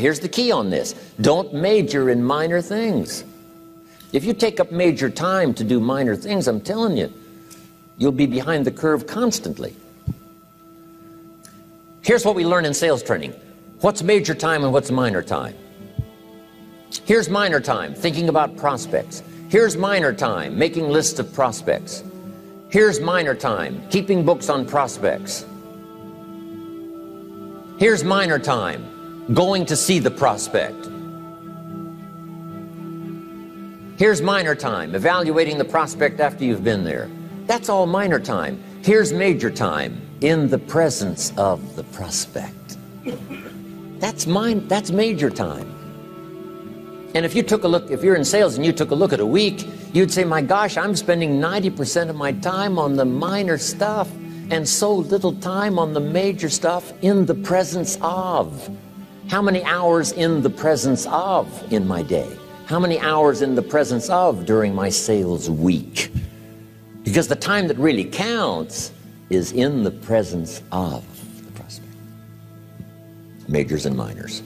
Here's the key on this. Don't major in minor things. If you take up major time to do minor things, I'm telling you, you'll be behind the curve constantly. Here's what we learn in sales training. What's major time and what's minor time? Here's minor time, thinking about prospects. Here's minor time, making lists of prospects. Here's minor time, keeping books on prospects. Here's minor time, going to see the prospect. Here's minor time, evaluating the prospect after you've been there. That's all minor time. Here's major time, in the presence of the prospect. That's major time. And if you took a look, if you're in sales and you took a look at a week, you'd say, my gosh, I'm spending 90% of my time on the minor stuff and so little time on the major stuff in the presence of. How many hours in the presence of in my day? How many hours in the presence of during my sales week? Because the time that really counts is in the presence of the prospect. Majors and minors.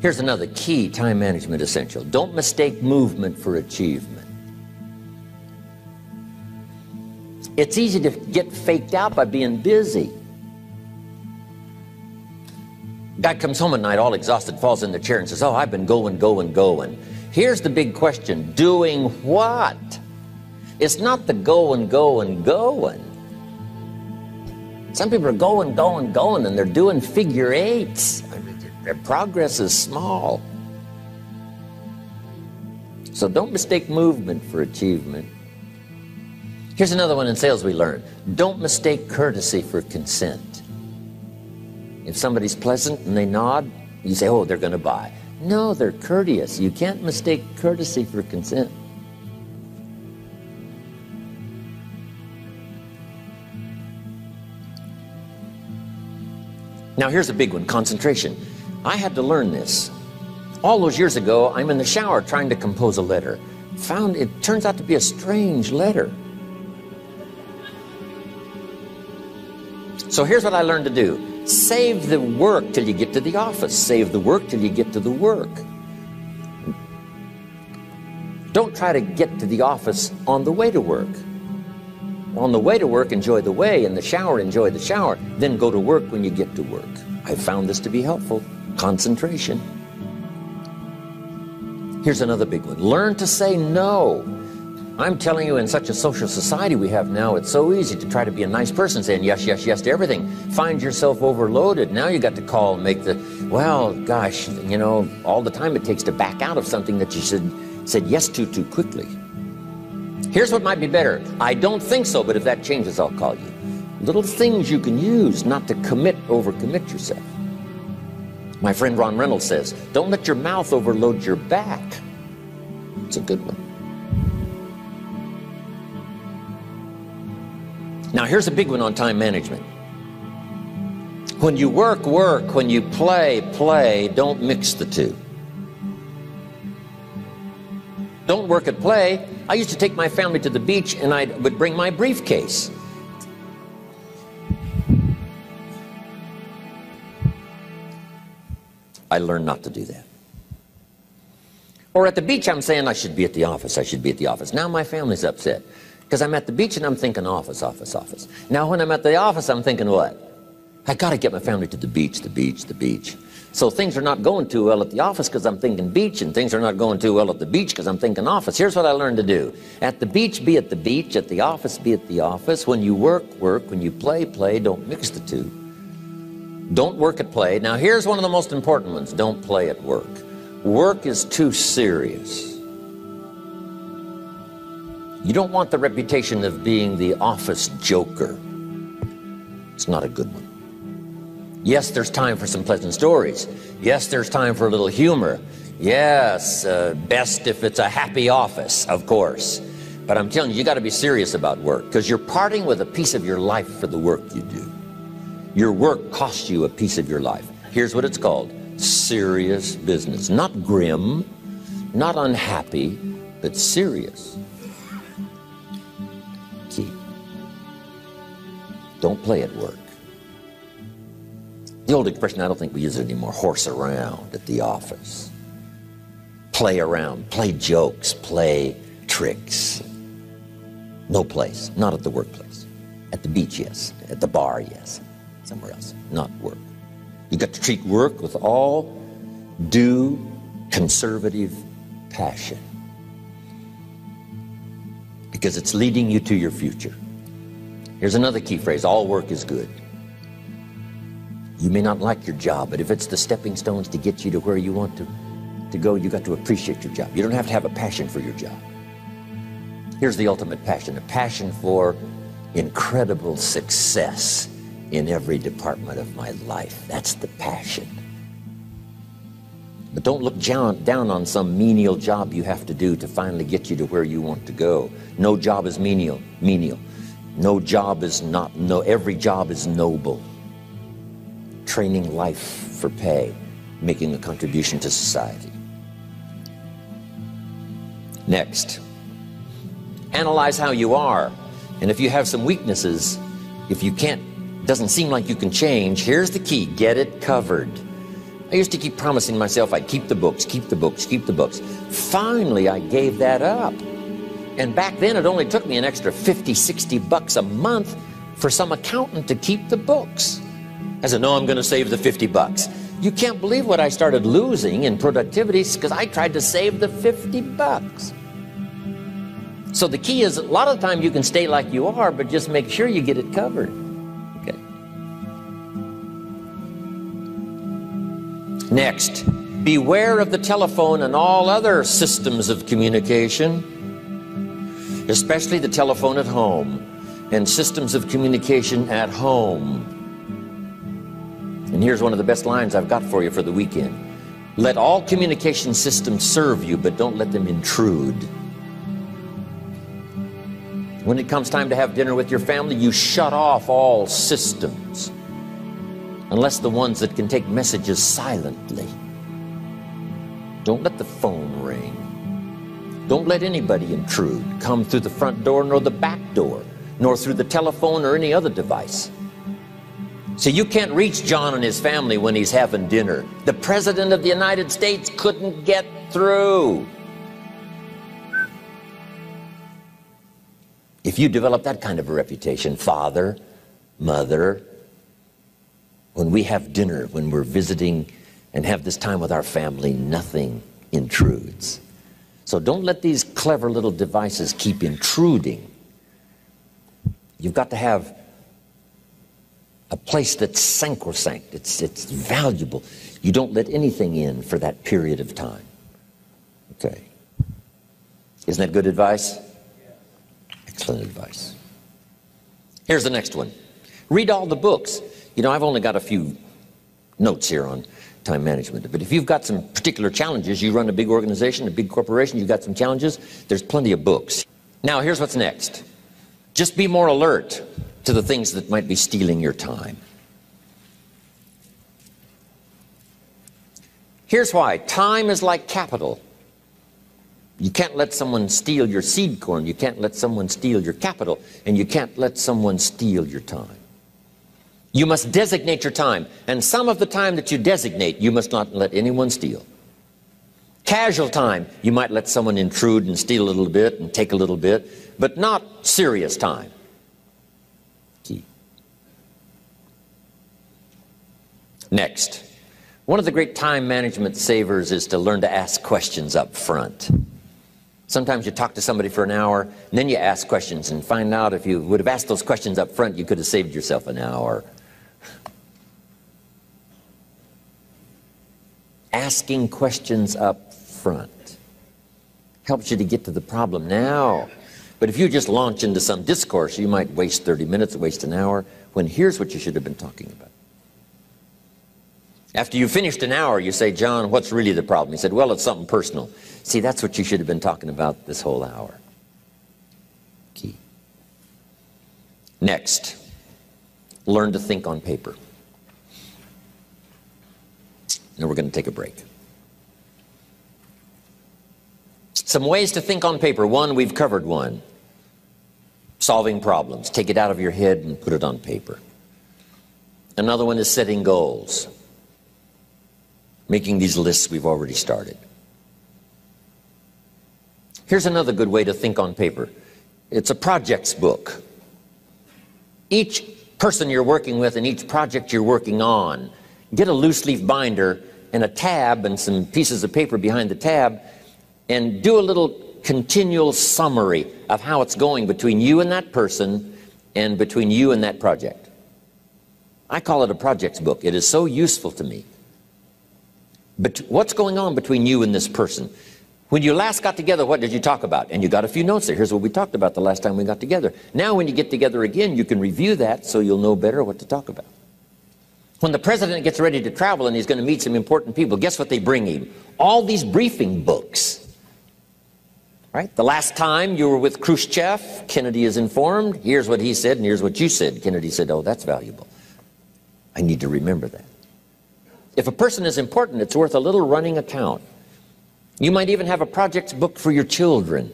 Here's another key time management essential. Don't mistake movement for achievement. It's easy to get faked out by being busy. Guy comes home at night all exhausted, falls in the chair and says, oh, I've been going. Here's the big question. Doing what? It's not the going. Some people are going, and they're doing figure eights. Their progress is small. So don't mistake movement for achievement. Here's another one in sales we learned. Don't mistake courtesy for consent. If somebody's pleasant and they nod, you say, oh, they're going to buy. No, they're courteous. You can't mistake courtesy for consent. Now here's a big one, concentration. I had to learn this. All those years ago, I'm in the shower trying to compose a letter. Found it turns out to be a strange letter. So here's what I learned to do. Save the work till you get to the office. Save the work till you get to the work. Don't try to get to the office on the way to work. On the way to work, enjoy the way. In the shower, enjoy the shower. Then go to work when you get to work. I found this to be helpful. Concentration. Here's another big one. Learn to say no. I'm telling you, in such a social society we have now, it's so easy to try to be a nice person, saying yes, yes, yes to everything. Find yourself overloaded. Now you got to call and make the, well, gosh, you know, all the time it takes to back out of something that you said yes to too quickly. Here's what might be better. I don't think so, but if that changes, I'll call you. Little things you can use not to overcommit yourself. My friend Ron Reynolds says, don't let your mouth overload your back. It's a good one. Now here's a big one on time management. When you work, work. When you play, play. Don't mix the two. Don't work at play. I used to take my family to the beach and I would bring my briefcase. I learned not to do that. Or at the beach, I'm saying I should be at the office. I should be at the office. Now my family's upset because I'm at the beach and I'm thinking office, office, office. Now when I'm at the office, I'm thinking what? I got to get my family to the beach, the beach, the beach. So things are not going too well at the office because I'm thinking beach, and things are not going too well at the beach because I'm thinking office. Here's what I learned to do. At the beach, be at the beach. At the office, be at the office. When you work, work. When you play, play. Don't mix the two. Don't work at play. Now here's one of the most important ones. Don't play at work. Work is too serious. You don't want the reputation of being the office joker. It's not a good one. Yes, there's time for some pleasant stories. Yes, there's time for a little humor. Yes, best if it's a happy office, of course. But I'm telling you, you got to be serious about work because you're parting with a piece of your life for the work you do. Your work costs you a piece of your life. Here's what it's called. Serious business. Not grim, not unhappy, but serious. Key. Don't play at work. The old expression, I don't think we use it anymore, horse around at the office. Play around, play jokes, play tricks. No place, not at the workplace. At the beach, yes. At the bar, yes. Somewhere else, not work. You got to treat work with all due conservative passion, because it's leading you to your future. Here's another key phrase: all work is good. You may not like your job, but if it's the stepping stones to get you to where you want to go, you got to appreciate your job. You don't have to have a passion for your job. Here's the ultimate passion: a passion for incredible success in every department of my life. That's the passion. But don't look down on some menial job you have to do to finally get you to where you want to go. No job is menial. No job is not, every job is noble. Training life for pay, making a contribution to society. Next, analyze how you are. And if you have some weaknesses, if you can't, doesn't seem like you can change, here's the key: get it covered. I used to keep promising myself I'd keep the books, keep the books, keep the books. Finally, I gave that up. And back then, it only took me an extra $50, $60 a month for some accountant to keep the books. I said, no, I'm going to save the $50. You can't believe what I started losing in productivity because I tried to save the $50. So the key is, a lot of the time you can stay like you are, but just make sure you get it covered. Okay. Next, beware of the telephone and all other systems of communication, especially the telephone at home and systems of communication at home. And here's one of the best lines I've got for you for the weekend: let all communication systems serve you, but don't let them intrude. When it comes time to have dinner with your family, you shut off all systems, unless the ones that can take messages silently. Don't let the phone ring. Don't let anybody intrude, come through the front door nor the back door, nor through the telephone or any other device. So you can't reach John and his family when he's having dinner. The President of the United States couldn't get through. If you develop that kind of a reputation, father, mother, when we have dinner, when we're visiting and have this time with our family, nothing intrudes. So don't let these clever little devices keep intruding. You've got to have a place that's sacrosanct, it's valuable. You don't let anything in for that period of time. Okay. Isn't that good advice? Excellent advice. Here's the next one. Read all the books. You know, I've only got a few notes here on time management, but if you've got some particular challenges, you run a big organization, a big corporation, you've got some challenges, there's plenty of books. Now, here's what's next. Just be more alert to the things that might be stealing your time. Here's why. Time is like capital. You can't let someone steal your seed corn. You can't let someone steal your capital. And you can't let someone steal your time. You must designate your time. And some of the time that you designate, you must not let anyone steal. Casual time, you might let someone intrude and steal a little bit and take a little bit, but not serious time. Key. Next, one of the great time management savers is to learn to ask questions up front. Sometimes you talk to somebody for an hour, and then you ask questions and find out if you would have asked those questions up front, you could have saved yourself an hour. Asking questions up front helps you to get to the problem now. But if you just launch into some discourse, you might waste 30 minutes, waste an hour, when here's what you should have been talking about. After you finished an hour, you say, John, what's really the problem? He said, well, it's something personal. See, that's what you should have been talking about this whole hour. Key. Next, learn to think on paper. Now we're going to take a break. Some ways to think on paper. One, we've covered one. Solving problems. Take it out of your head and put it on paper. Another one is setting goals. Making these lists we've already started. Here's another good way to think on paper. It's a projects book. Each person you're working with and each project you're working on, get a loose leaf binder and a tab and some pieces of paper behind the tab and do a little continual summary of how it's going between you and that person and between you and that project. I call it a projects book. It is so useful to me. But what's going on between you and this person? When you last got together, what did you talk about? And you got a few notes there. Here's what we talked about the last time we got together. Now when you get together again, you can review that so you'll know better what to talk about. When the president gets ready to travel and he's going to meet some important people, guess what they bring him? All these briefing books. Right? The last time you were with Khrushchev, Kennedy is informed. Here's what he said and here's what you said. Kennedy said, oh, that's valuable. I need to remember that. If a person is important, it's worth a little running account. You might even have a projects book for your children.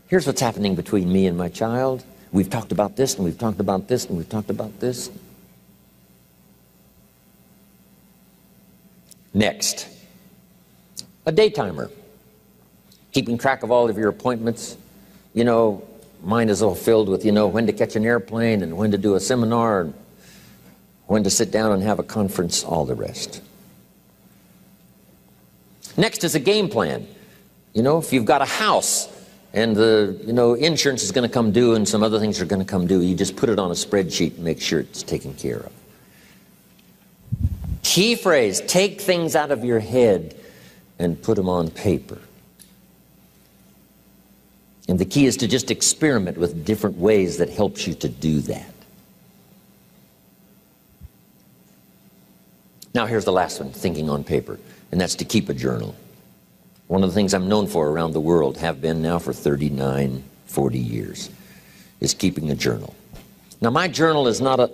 Here's what's happening between me and my child. We've talked about this, and we've talked about this, and we've talked about this. Next, a day timer. Keeping track of all of your appointments. You know, mine is all filled with, you know, when to catch an airplane and when to do a seminar and when to sit down and have a conference, all the rest. Next is a game plan. You know, if you've got a house and the, you know, insurance is going to come due and some other things are going to come due, you just put it on a spreadsheet and make sure it's taken care of. Key phrase, take things out of your head and put them on paper. And the key is to just experiment with different ways that helps you to do that. Now here's the last one, thinking on paper, and that's to keep a journal. One of the things I'm known for around the world, have been now for 39, 40 years, is keeping a journal. Now my journal is not a,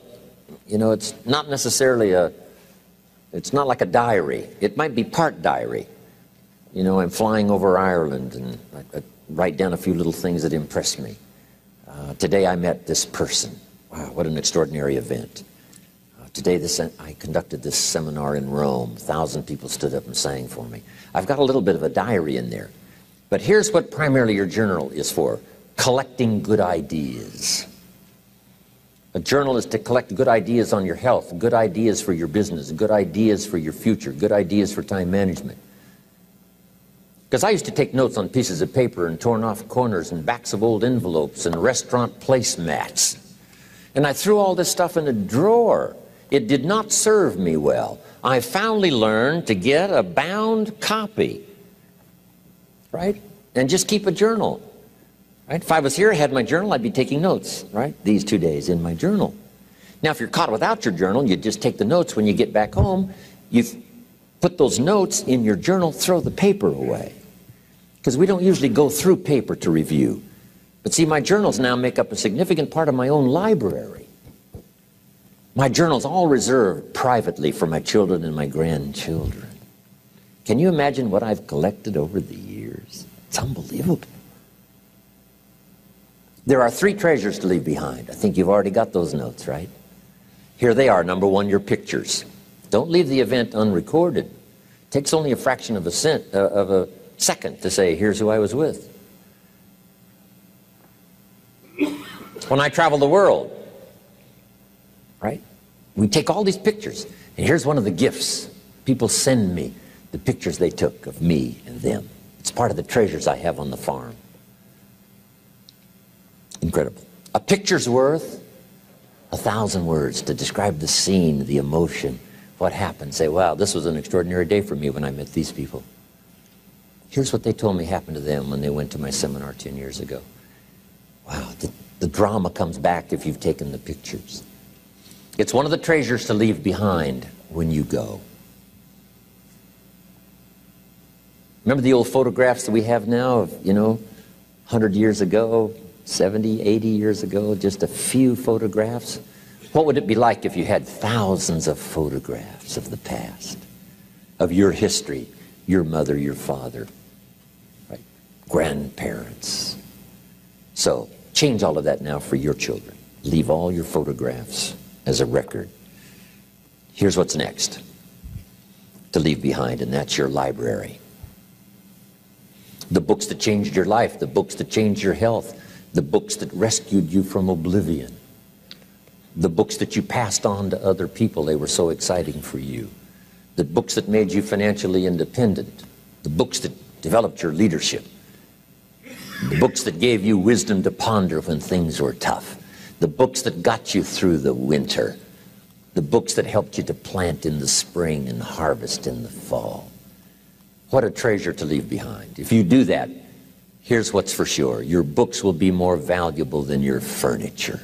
you know, it's not necessarily a, it's not like a diary. It might be part diary. You know, I'm flying over Ireland and I write down a few little things that impress me. Today I met this person. Wow, what an extraordinary event. Today I conducted this seminar in Rome. 1,000 people stood up and sang for me. I've got a little bit of a diary in there. But here's what primarily your journal is for. Collecting good ideas. A journal is to collect good ideas on your health, good ideas for your business, good ideas for your future, good ideas for time management. Because I used to take notes on pieces of paper and torn off corners and backs of old envelopes and restaurant placemats. And I threw all this stuff in a drawer. It did not serve me well. I finally learned to get a bound copy, right? And just keep a journal, right? If I was here, I had my journal, I'd be taking notes, right? These 2 days in my journal. Now, if you're caught without your journal, you just take the notes when you get back home. You put those notes in your journal, throw the paper away. Because we don't usually go through paper to review. But see, my journals now make up a significant part of my own library. My journal's all reserved privately for my children and my grandchildren. Can you imagine what I've collected over the years? It's unbelievable. There are 3 treasures to leave behind. I think you've already got those notes, right? Here they are. Number 1, your pictures. Don't leave the event unrecorded. It takes only a fraction of a second to say, here's who I was with. When I travel the world, right? We take all these pictures, and here's one of the gifts. People send me the pictures they took of me and them. It's part of the treasures I have on the farm. Incredible. A picture's worth 1,000 words to describe the scene, the emotion, what happened. Say, wow, this was an extraordinary day for me when I met these people. Here's what they told me happened to them when they went to my seminar 10 years ago. Wow, the drama comes back if you've taken the pictures. It's one of the treasures to leave behind when you go. Remember the old photographs that we have now of, you know, 100 years ago, 70, 80 years ago, just a few photographs? What would it be like if you had thousands of photographs of the past, of your history, your mother, your father, right? Grandparents? So change all of that now for your children. Leave all your photographs as a record Here's what's next to leave behind, and that's your library. The books that changed your life, the books that changed your health, the books that rescued you from oblivion, the books that you passed on to other people, they were so exciting for you, the books that made you financially independent, the books that developed your leadership, the books that gave you wisdom to ponder when things were tough, the books that got you through the winter, the books that helped you to plant in the spring and harvest in the fall. What a treasure to leave behind. If you do that, here's what's for sure. Your books will be more valuable than your furniture.